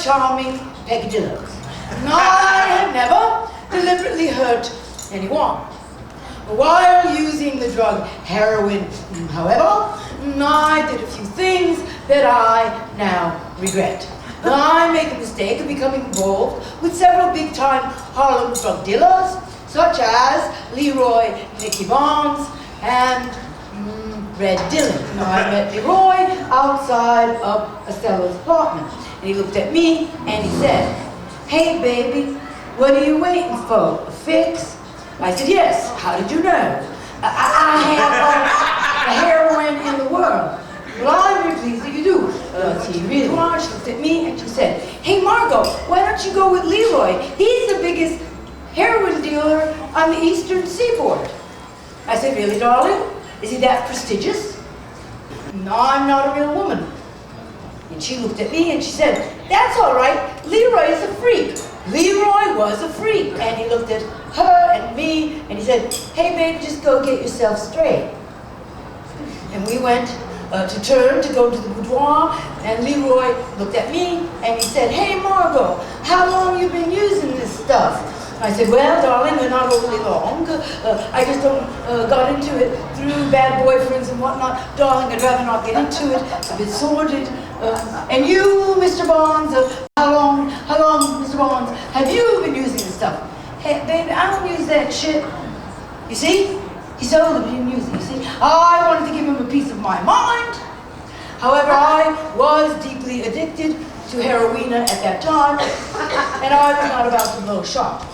charming peccadilloes. I have never deliberately hurt anyone. While using the drug heroin, however, I did a few things that I now regret. I made the mistake of becoming involved with several big-time Harlem drug dealers, such as Leroy Nicky Barnes and Red Dillon. I met Leroy outside of Estella's apartment, and he looked at me and he said, "Hey baby, what are you waiting for, a fix?" I said, "Yes, how did you know? I have all the heroin in the world." "Well, I'm really pleased that you do." She really was. She looked at me and she said, "Hey Margot, why don't you go with Leroy? He's the biggest heroin dealer on the eastern seaboard." I said, "Really, darling? Is he that prestigious?" "No, I'm not a real woman." And she looked at me and she said, "That's all right, Leroy is a freak." Leroy was a freak, and he looked at her and me and he said, "Hey babe, just go get yourself straight." And we went to go to the boudoir, and Leroy looked at me and he said, "Hey Margot, how long you been using this stuff?" I said, "Well, darling, we're not overly long. I just got into it through bad boyfriends and whatnot. Darling, I'd rather not get into it. It's a bit sordid. And you, Mr. Barnes, how long, Mr. Barnes, have you been using this stuff?" "Hey, baby, I don't use that shit." You see? He sold it, but he didn't use it, you see? I wanted to give him a piece of my mind. However, I was deeply addicted to heroina at that time, and I was not about to blow shop.